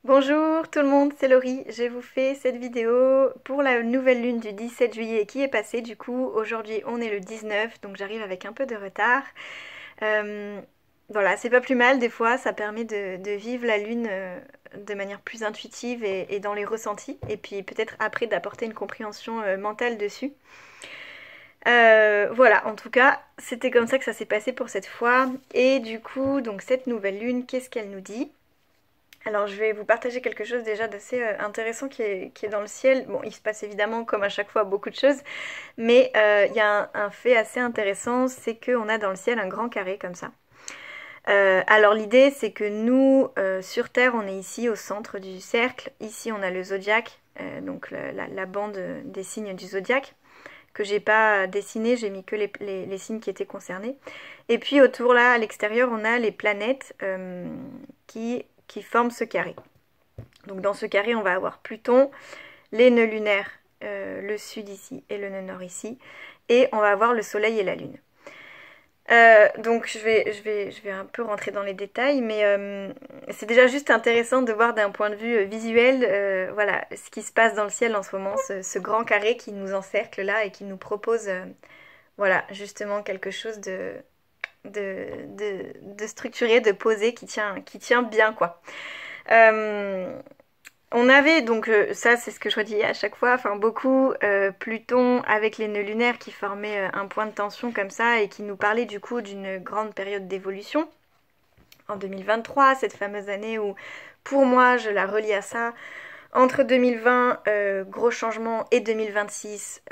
Bonjour tout le monde, c'est Laurie. Je vous fais cette vidéo pour la nouvelle lune du 17 juillet qui est passée. Du coup, aujourd'hui on est le 19, donc j'arrive avec un peu de retard. Euh, voilà, c'est pas plus mal des fois, ça permet de vivre la lune de manière plus intuitive et dans les ressentis. Et puis peut-être après d'apporter une compréhension mentale dessus. Voilà, en tout cas, c'était comme ça que ça s'est passé pour cette fois. Et du coup, donc cette nouvelle lune, qu'est-ce qu'elle nous dit? Alors je vais vous partager quelque chose déjà d'assez intéressant qui est dans le ciel. Bon, il se passe évidemment comme à chaque fois beaucoup de choses, mais il y a un fait assez intéressant, c'est qu'on a dans le ciel un grand carré comme ça. Alors l'idée c'est que nous, sur Terre, on est ici au centre du cercle. Ici on a le zodiaque, donc la bande des signes du zodiaque, que j'ai pas dessiné, j'ai mis que les signes qui étaient concernés. Et puis autour là, à l'extérieur, on a les planètes qui forment ce carré. Donc dans ce carré, on va avoir Pluton, les nœuds lunaires, le sud ici et le nœud nord ici. Et on va avoir le soleil et la lune. Donc je vais un peu rentrer dans les détails, mais c'est déjà juste intéressant de voir d'un point de vue visuel voilà, ce qui se passe dans le ciel en ce moment, ce grand carré qui nous encercle là et qui nous propose voilà, justement quelque chose de structuré, de posé, qui tient bien quoi. Euh, on avait donc, ça c'est ce que je redis à chaque fois, enfin beaucoup Pluton avec les nœuds lunaires qui formaient un point de tension comme ça et qui nous parlait du coup d'une grande période d'évolution en 2023, cette fameuse année où pour moi je la relie à ça. Entre 2020, gros changement, et 2026,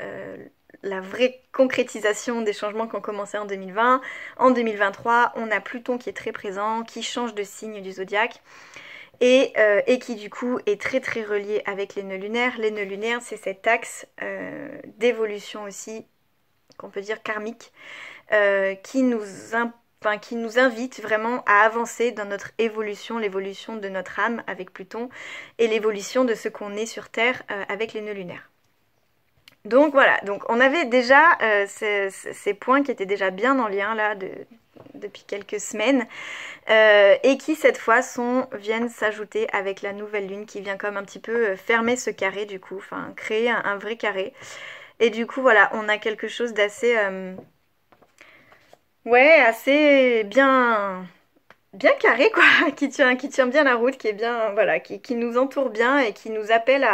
la vraie concrétisation des changements qui ont commencé en 2020. En 2023, on a Pluton qui est très présent, qui change de signe du zodiaque et qui du coup est très très relié avec les nœuds lunaires. Les nœuds lunaires, c'est cet axe d'évolution aussi, qu'on peut dire karmique, qui nous invite vraiment à avancer dans notre évolution, l'évolution de notre âme avec Pluton et l'évolution de ce qu'on est sur Terre avec les nœuds lunaires. Donc voilà, donc on avait déjà ces points qui étaient déjà bien en lien là depuis quelques semaines et qui cette fois viennent s'ajouter avec la nouvelle lune qui vient comme un petit peu fermer ce carré du coup, enfin créer un vrai carré. Et du coup voilà, on a quelque chose d'assez ouais, assez bien carré quoi, qui tient bien la route, qui est bien voilà, qui nous entoure bien et qui nous appelle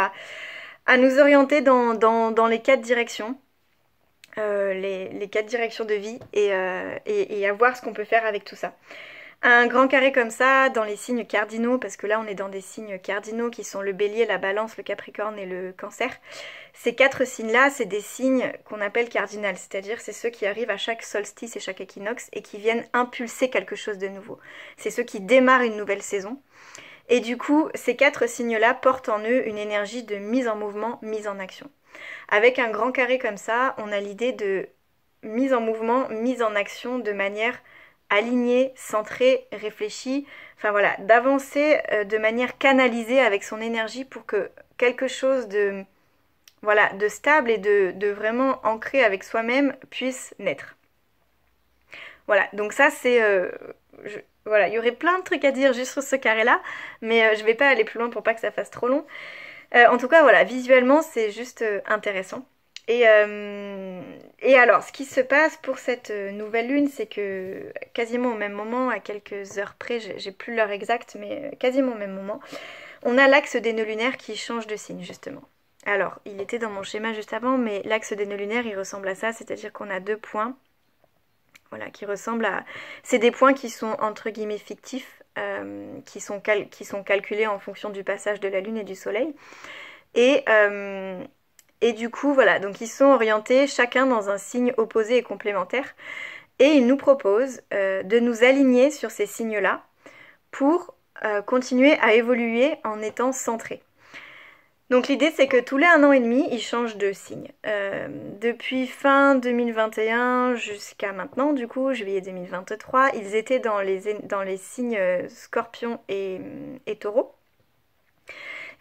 à nous orienter dans les quatre directions. Les quatre directions de vie et à voir ce qu'on peut faire avec tout ça. Un grand carré comme ça, dans les signes cardinaux, parce que là on est dans des signes cardinaux qui sont le bélier, la balance, le capricorne et le cancer. Ces quatre signes-là, c'est des signes qu'on appelle cardinals, c'est-à-dire c'est ceux qui arrivent à chaque solstice et chaque équinoxe et qui viennent impulser quelque chose de nouveau. C'est ceux qui démarrent une nouvelle saison. Et du coup, ces quatre signes-là portent en eux une énergie de mise en mouvement, mise en action. Avec un grand carré comme ça, on a l'idée de mise en mouvement, mise en action de manière alignée, centrée, réfléchie, enfin voilà, d'avancer de manière canalisée avec son énergie pour que quelque chose de, voilà, de stable et de vraiment ancré avec soi-même puisse naître. Voilà, donc ça c'est... voilà, il y aurait plein de trucs à dire juste sur ce carré-là, mais je vais pas aller plus loin pour pas que ça fasse trop long. En tout cas, voilà, visuellement, c'est juste intéressant. Et alors, ce qui se passe pour cette nouvelle lune, c'est que quasiment au même moment, à quelques heures près, j'ai plus l'heure exacte, mais quasiment au même moment, on a l'axe des nœuds lunaires qui change de signe, justement. Alors, il était dans mon schéma juste avant, mais l'axe des nœuds lunaires, il ressemble à ça, c'est-à-dire qu'on a deux points, voilà, qui ressemblent à... C'est des points qui sont, entre guillemets, fictifs, qui sont calculés en fonction du passage de la lune et du soleil. Et, euh, et du coup, voilà, donc ils sont orientés chacun dans un signe opposé et complémentaire. Et ils nous proposent de nous aligner sur ces signes-là pour continuer à évoluer en étant centrés. Donc l'idée c'est que tous les 1 an et demi, ils changent de signe. Depuis fin 2021 jusqu'à maintenant, du coup, juillet 2023, ils étaient dans les signes Scorpion et Taureau.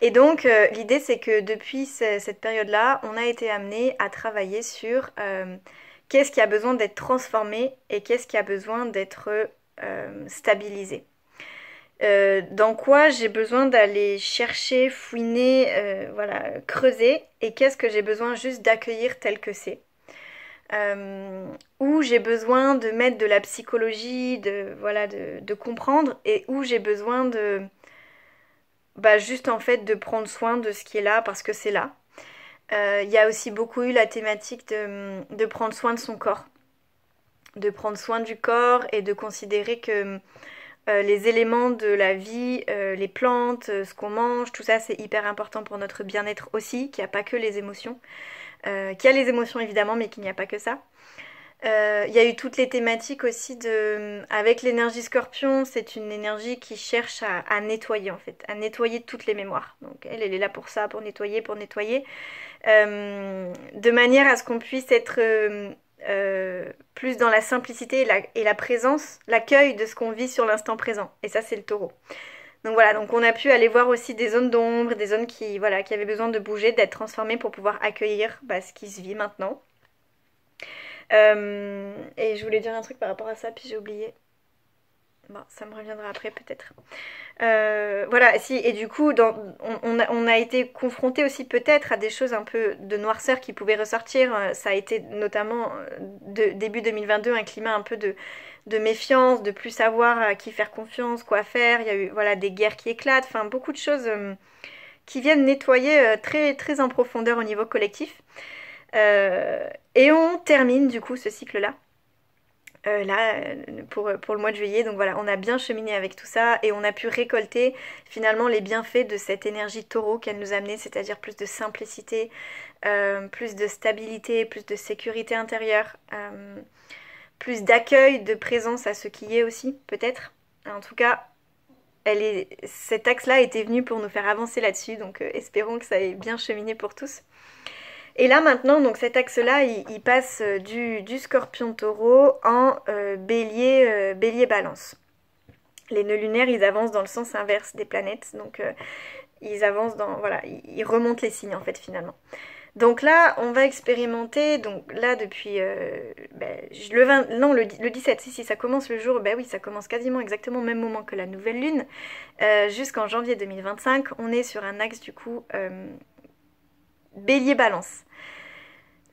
Et donc l'idée c'est que depuis cette période-là, on a été amené à travailler sur qu'est-ce qui a besoin d'être transformé et qu'est-ce qui a besoin d'être stabilisé. Dans quoi j'ai besoin d'aller chercher, fouiner, voilà, creuser, et qu'est-ce que j'ai besoin juste d'accueillir tel que c'est. Où j'ai besoin de mettre de la psychologie, voilà, de comprendre, et où j'ai besoin de, bah, juste en fait de prendre soin de ce qui est là parce que c'est là. Il y a aussi beaucoup eu la thématique de prendre soin de son corps, de prendre soin du corps et de considérer que les éléments de la vie, les plantes, ce qu'on mange, tout ça c'est hyper important pour notre bien-être aussi, qu'il n'y a pas que les émotions. Qu'il y a les émotions évidemment, mais qu'il n'y a pas que ça. Il y a eu toutes les thématiques aussi de... Avec l'énergie scorpion, c'est une énergie qui cherche à nettoyer en fait, à nettoyer toutes les mémoires. Donc elle est là pour ça, pour nettoyer, de manière à ce qu'on puisse être plus dans la simplicité et la présence, l'accueil de ce qu'on vit sur l'instant présent. Et ça, c'est le taureau. Donc voilà, donc on a pu aller voir aussi des zones d'ombre, des zones qui, voilà, qui avaient besoin de bouger, d'être transformées pour pouvoir accueillir bah, ce qui se vit maintenant. Et je voulais dire un truc par rapport à ça, puis j'ai oublié. Bon, ça me reviendra après peut-être. Voilà, si, et du coup, on a été confronté aussi peut-être à des choses un peu de noirceur qui pouvaient ressortir. Ça a été notamment début 2022 un climat un peu de méfiance, de plus savoir à qui faire confiance, quoi faire. Il y a eu voilà, des guerres qui éclatent, enfin beaucoup de choses qui viennent nettoyer très, très en profondeur au niveau collectif. Et on termine du coup ce cycle-là pour le mois de juillet. Donc voilà, on a bien cheminé avec tout ça et on a pu récolter finalement les bienfaits de cette énergie taureau qu'elle nous a amené, c'est-à-dire plus de simplicité, plus de stabilité, plus de sécurité intérieure, plus d'accueil, de présence à ce qui est aussi, peut-être. En tout cas, cet axe-là était venu pour nous faire avancer là-dessus, donc espérons que ça ait bien cheminé pour tous. Et là maintenant, donc cet axe-là, il passe du scorpion taureau en bélier balance. Les nœuds lunaires, ils avancent dans le sens inverse des planètes, donc ils avancent dans, voilà, ils remontent les signes en fait finalement. Donc là, on va expérimenter, donc là depuis le 17, si ça commence le jour, oui ça commence quasiment exactement au même moment que la nouvelle lune, jusqu'en janvier 2025, on est sur un axe du coup bélier-balance.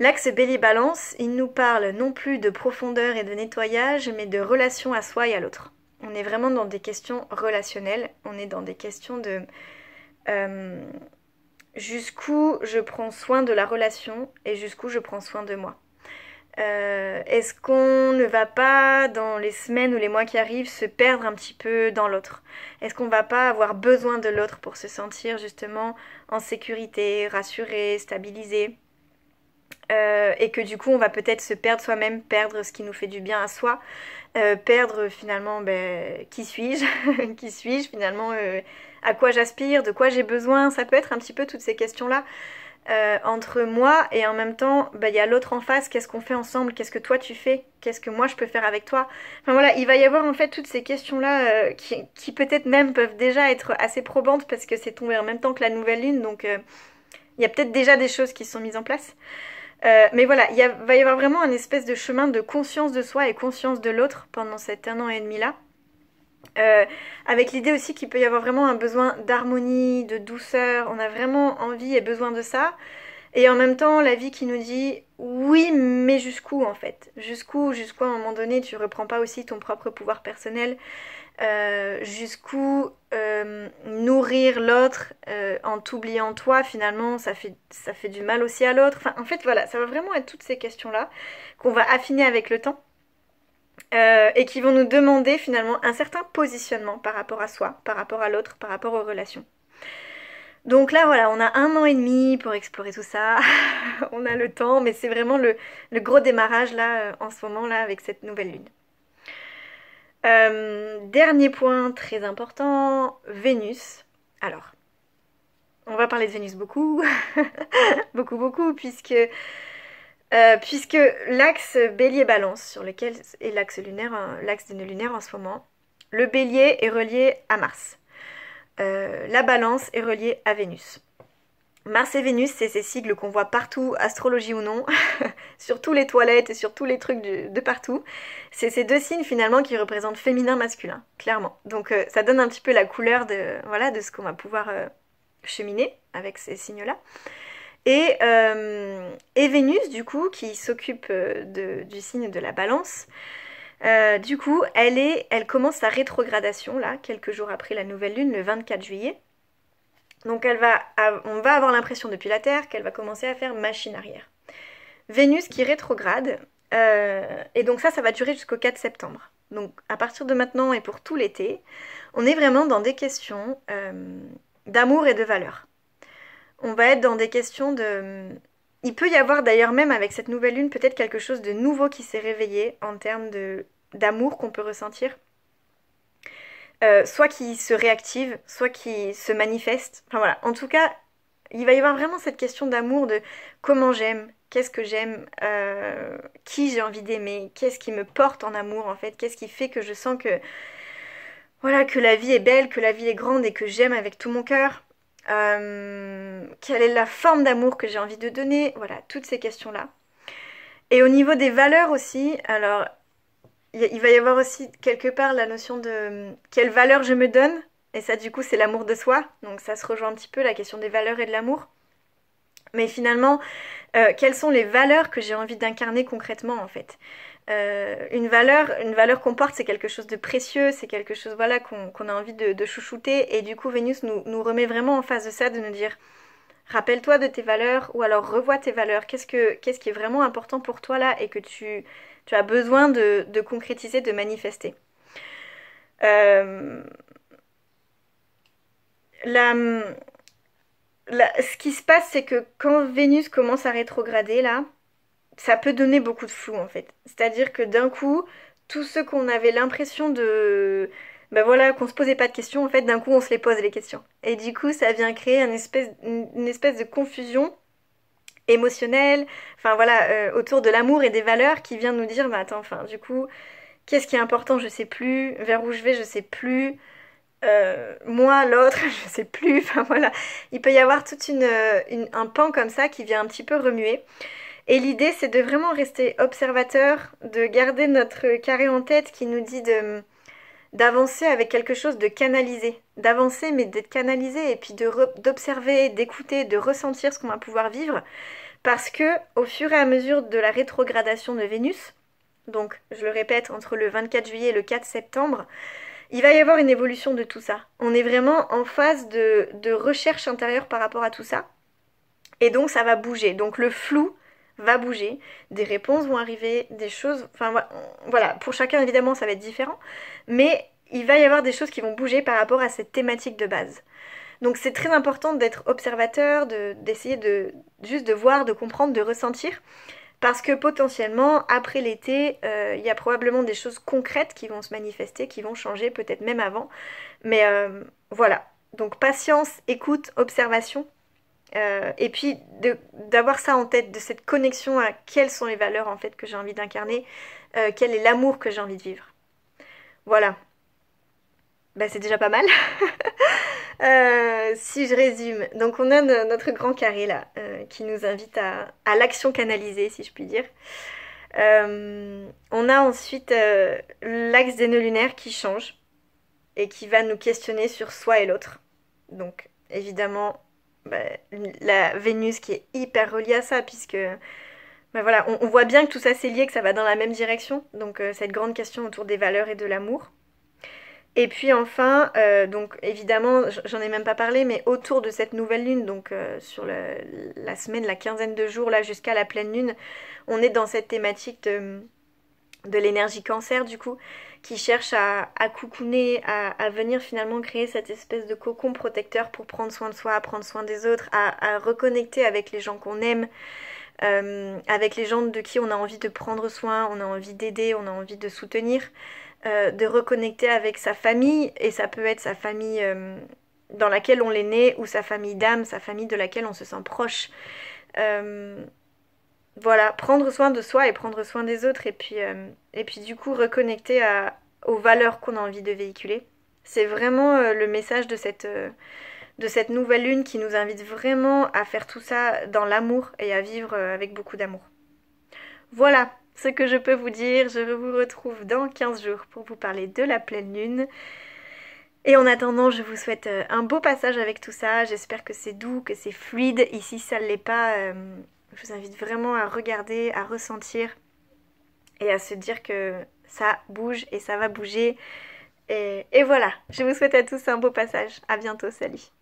L'axe bélier-balance, il nous parle non plus de profondeur et de nettoyage, mais de relation à soi et à l'autre. On est vraiment dans des questions relationnelles, on est dans des questions de jusqu'où je prends soin de la relation et jusqu'où je prends soin de moi. Est-ce qu'on ne va pas, dans les semaines ou les mois qui arrivent, se perdre un petit peu dans l'autre? Est-ce qu'on va pas avoir besoin de l'autre pour se sentir justement en sécurité, rassuré, stabilisé? Et que du coup on va peut-être se perdre soi-même, perdre ce qui nous fait du bien à soi, perdre finalement qui suis-je, qui suis-je finalement, à quoi j'aspire, de quoi j'ai besoin, ça peut être un petit peu toutes ces questions-là entre moi et en même temps il y a l'autre en face, qu'est-ce qu'on fait ensemble, qu'est-ce que toi tu fais, qu'est-ce que moi je peux faire avec toi, enfin voilà, il va y avoir en fait toutes ces questions-là qui peut-être même peuvent déjà être assez probantes parce que c'est tombé en même temps que la nouvelle lune, donc il y a peut-être déjà des choses qui sont mises en place. Mais voilà, va y avoir vraiment un espèce de chemin de conscience de soi et conscience de l'autre pendant cet 1 an et demi là. Avec l'idée aussi qu'il peut y avoir vraiment un besoin d'harmonie, de douceur, on a vraiment envie et besoin de ça. Et en même temps, la vie qui nous dit oui, mais jusqu'où en fait? Jusqu'où à un moment donné tu reprends pas aussi ton propre pouvoir personnel? Jusqu'où nourrir l'autre en t'oubliant toi, finalement ça fait du mal aussi à l'autre. Enfin, en fait voilà, ça va vraiment être toutes ces questions-là qu'on va affiner avec le temps et qui vont nous demander finalement un certain positionnement par rapport à soi, par rapport à l'autre, par rapport aux relations. Donc là voilà, on a 1 an et demi pour explorer tout ça, on a le temps, mais c'est vraiment le gros démarrage là en ce moment là avec cette nouvelle lune. Dernier point très important, Vénus. Alors, on va parler de Vénus beaucoup, beaucoup, puisque l'axe Bélier-Balance, sur lequel est l'axe lunaire, l'axe des nœuds lunaires en ce moment, le Bélier est relié à Mars. La Balance est reliée à Vénus. Mars et Vénus, c'est ces sigles qu'on voit partout, astrologie ou non, sur tous les toilettes et sur tous les trucs de partout. C'est ces deux signes finalement qui représentent féminin-masculin, clairement. Donc ça donne un petit peu la couleur de, voilà, de ce qu'on va pouvoir cheminer avec ces signes-là. Et Vénus, du coup, qui s'occupe du signe de la balance, du coup, elle commence sa rétrogradation, là, quelques jours après la nouvelle lune, le 24 juillet. Donc on va avoir l'impression depuis la Terre qu'elle va commencer à faire machine arrière. Vénus qui rétrograde, et donc ça va durer jusqu'au 4 septembre. Donc à partir de maintenant et pour tout l'été, on est vraiment dans des questions d'amour et de valeur. On va être dans des questions de... Il peut y avoir d'ailleurs même avec cette nouvelle lune peut-être quelque chose de nouveau qui s'est réveillé en termes d'amour qu'on peut ressentir. Soit qui se réactive, soit qui se manifeste. Enfin voilà, en tout cas, il va y avoir vraiment cette question d'amour, de comment j'aime, qu'est-ce que j'aime, qui j'ai envie d'aimer, qu'est-ce qui me porte en amour en fait, qu'est-ce qui fait que je sens que, voilà, que la vie est belle, que la vie est grande et que j'aime avec tout mon cœur. Quelle est la forme d'amour que j'ai envie de donner, voilà, toutes ces questions-là. Et au niveau des valeurs aussi, alors il va y avoir aussi quelque part la notion de quelle valeur je me donne, et ça du coup c'est l'amour de soi, donc ça se rejoint un petit peu la question des valeurs et de l'amour. Mais finalement, quelles sont les valeurs que j'ai envie d'incarner concrètement en fait. Une valeur qu'on porte, c'est quelque chose de précieux, c'est quelque chose voilà, qu'on a envie de chouchouter, et du coup Vénus nous remet vraiment en face de ça, de nous dire rappelle-toi de tes valeurs, ou alors revois tes valeurs, qu'est-ce qui est vraiment important pour toi là, et que tu as besoin de concrétiser, de manifester. La, ce qui se passe, c'est que quand Vénus commence à rétrograder là, ça peut donner beaucoup de flou en fait. C'est-à-dire que d'un coup, tous ceux qu'on avait l'impression de... Ben voilà, qu'on se posait pas de questions, en fait, d'un coup, on se les pose les questions. Et du coup, ça vient créer une espèce de confusion émotionnelle, enfin voilà, autour de l'amour et des valeurs qui vient nous dire, bah attends, enfin, du coup, qu'est-ce qui est important, je sais plus, vers où je vais, je sais plus, moi, l'autre, je sais plus, enfin voilà. Il peut y avoir tout un pan comme ça qui vient un petit peu remuer. Et l'idée, c'est de vraiment rester observateur, de garder notre carré en tête qui nous dit d'avancer avec quelque chose de canalisé. D'avancer, mais d'être canalisé, et puis d'observer, d'écouter, de ressentir ce qu'on va pouvoir vivre. Parce que, au fur et à mesure de la rétrogradation de Vénus, donc je le répète, entre le 24 juillet et le 4 septembre, il va y avoir une évolution de tout ça. On est vraiment en phase de recherche intérieure par rapport à tout ça. Et donc ça va bouger. Donc le flou va bouger, des réponses vont arriver, des choses... Enfin voilà, pour chacun évidemment ça va être différent, mais il va y avoir des choses qui vont bouger par rapport à cette thématique de base. Donc c'est très important d'être observateur, d'essayer juste de voir, de comprendre, de ressentir, parce que potentiellement, après l'été, il y a probablement des choses concrètes qui vont se manifester, qui vont changer, peut-être même avant. Mais voilà, donc patience, écoute, observation. Et puis d'avoir ça en tête, de cette connexion à quelles sont les valeurs en fait que j'ai envie d'incarner, quel est l'amour que j'ai envie de vivre. Voilà, bah, c'est déjà pas mal. Si je résume, donc on a notre grand carré là, qui nous invite à l'action canalisée, si je puis dire. On a ensuite l'axe des nœuds lunaires qui change et qui va nous questionner sur soi et l'autre. Donc évidemment, bah, la Vénus qui est hyper reliée à ça, puisque bah, voilà, on voit bien que tout ça c'est lié, que ça va dans la même direction. Donc cette grande question autour des valeurs et de l'amour. Et puis enfin, donc évidemment, j'en ai même pas parlé, mais autour de cette nouvelle lune, donc sur la semaine, la quinzaine de jours, là jusqu'à la pleine lune, on est dans cette thématique de l'énergie cancer du coup, qui cherche à coucouner, à venir finalement créer cette espèce de cocon protecteur pour prendre soin de soi, prendre soin des autres, à reconnecter avec les gens qu'on aime, avec les gens de qui on a envie de prendre soin, on a envie d'aider, on a envie de soutenir. De reconnecter avec sa famille, et ça peut être sa famille dans laquelle on est né, ou sa famille d'âme, sa famille de laquelle on se sent proche. Voilà, prendre soin de soi et prendre soin des autres, et puis du coup reconnecter aux valeurs qu'on a envie de véhiculer. C'est vraiment le message de cette nouvelle lune qui nous invite vraiment à faire tout ça dans l'amour et à vivre avec beaucoup d'amour. Voilà ce que je peux vous dire. Je vous retrouve dans 15 jours pour vous parler de la pleine lune. Et en attendant, je vous souhaite un beau passage avec tout ça. J'espère que c'est doux, que c'est fluide. Ici, ça ne l'est pas. Je vous invite vraiment à regarder, à ressentir et à se dire que ça bouge et ça va bouger. Et voilà, je vous souhaite à tous un beau passage. À bientôt, salut.